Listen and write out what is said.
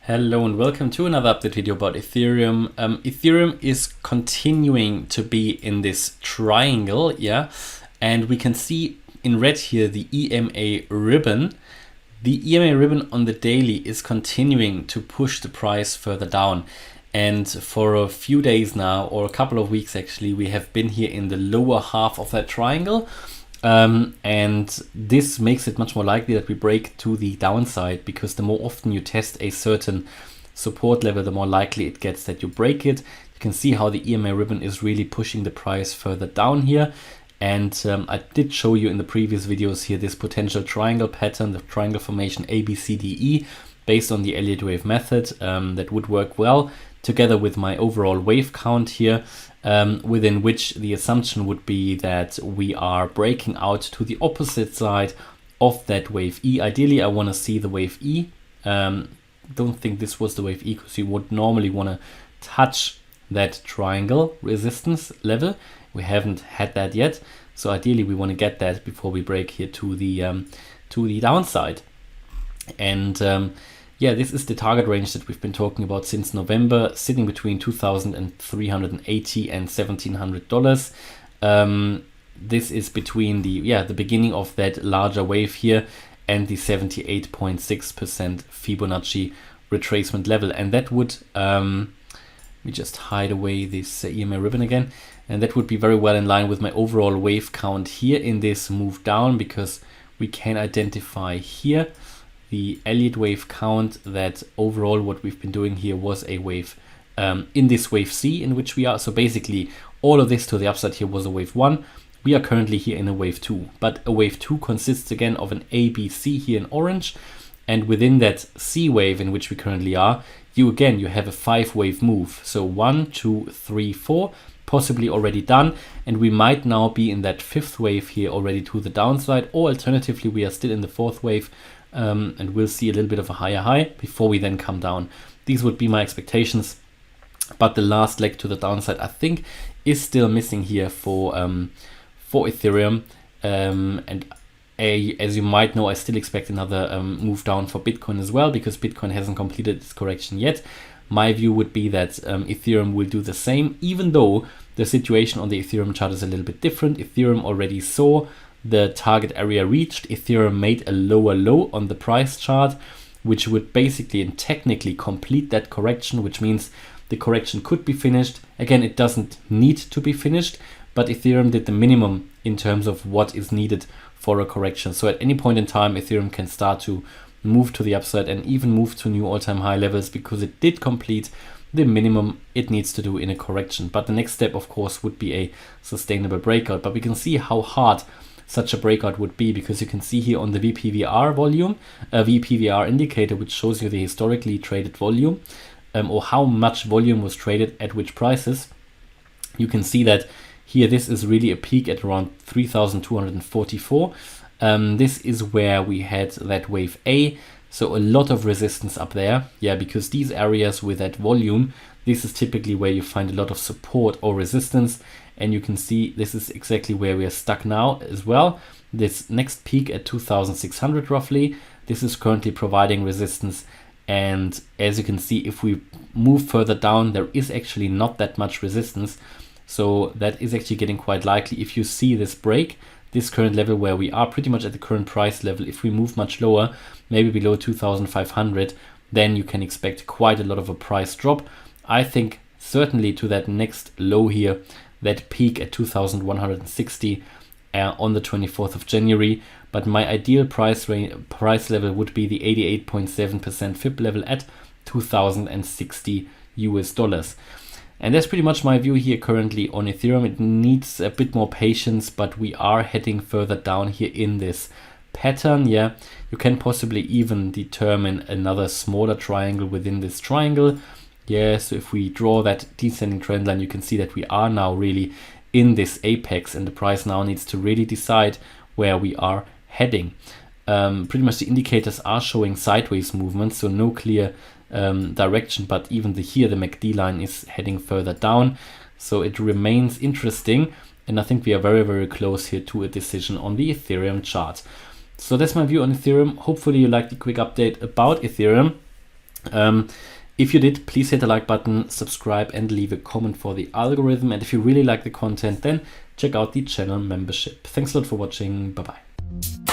Hello and welcome to another update video about Ethereum. Ethereum is continuing to be in this triangle, yeah, and we can see in red here the EMA ribbon. The EMA ribbon on the daily is continuing to push the price further down, and for a few days now, or a couple of weeks actually, we have been here in the lower half of that triangle. And this makes it much more likely that we break to the downside, because the more often you test a certain support level, the more likely it gets that you break it. You can see how the EMA ribbon is really pushing the price further down here. And I did show you in the previous videos here this potential triangle pattern, the triangle formation ABCDE, based on the Elliott Wave method, that would work well together with my overall wave count here, within which the assumption would be that we are breaking out to the opposite side of that wave E. Ideally, I want to see the wave E. Don't think this was the wave E, because you would normally want to touch that triangle resistance level. We haven't had that yet, so ideally we want to get that before we break here to the downside. And yeah, this is the target range that we've been talking about since November, sitting between $2,380 and $1,700. This is between the beginning of that larger wave here and the 78.6% Fibonacci retracement level, and that would let me just hide away this EMA ribbon again, and that would be very well in line with my overall wave count here in this move down, because we can identify here the Elliott wave count that overall what we've been doing here was a wave in this wave C in which we are. So basically all of this to the upside here was a wave 1. We are currently here in a wave 2, but a wave 2 consists again of an ABC here in orange, and within that C wave in which we currently are, you have a 5-wave move. So 1, 2, 3, 4 possibly already done, and we might now be in that 5th wave here already to the downside, or alternatively we are still in the 4th wave, and we'll see a little bit of a higher high before we then come down. These would be my expectations, but the last leg to the downside I think is still missing here for Ethereum, and as you might know, I still expect another move down for Bitcoin as well, because Bitcoin hasn't completed its correction yet. My view would be that Ethereum will do the same, even though the situation on the Ethereum chart is a little bit different. Ethereum already saw the target area reached. Ethereum made a lower low on the price chart, which would basically and technically complete that correction, which means the correction could be finished. Again, it doesn't need to be finished, but Ethereum did the minimum in terms of what is needed for a correction. So at any point in time, Ethereum can start to move to the upside and even move to new all-time high levels, because it did complete the minimum it needs to do in a correction. But the next step, of course, would be a sustainable breakout. But we can see how hard such a breakout would be, because you can see here on the VPVR volume, a VPVR indicator, which shows you the historically traded volume, or how much volume was traded at which prices. You can see that here this is really a peak at around 3,244. This is where we had that wave A, so a lot of resistance up there, yeah, because these areas with that volume, this is typically where you find a lot of support or resistance. And you can see this is exactly where we are stuck now as well. This next peak at 2,600 roughly, this is currently providing resistance. And as you can see, if we move further down, there is actually not that much resistance. So that is actually getting quite likely. If you see this break, this current level where we are pretty much at the current price level, if we move much lower, maybe below 2,500, then you can expect quite a lot of a price drop. I think certainly to that next low here, that peak at 2,160 on the 24th of January. But my ideal price level would be the 88.7% Fib level at 2,060 US dollars. And that's pretty much my view here currently on Ethereum. It needs a bit more patience, but we are heading further down here in this pattern. Yeah, you can possibly even determine another smaller triangle within this triangle. Yeah, so if we draw that descending trend line, you can see that we are now really in this apex, and the price now needs to really decide where we are heading. Pretty much the indicators are showing sideways movements, so no clear direction, but even here the MACD line is heading further down. So it remains interesting, and I think we are very, very close here to a decision on the Ethereum chart. So that's my view on Ethereum. Hopefully you liked the quick update about Ethereum. If you did, please hit the like button, subscribe, and leave a comment for the algorithm. And if you really like the content, then check out the channel membership. Thanks a lot for watching. Bye bye.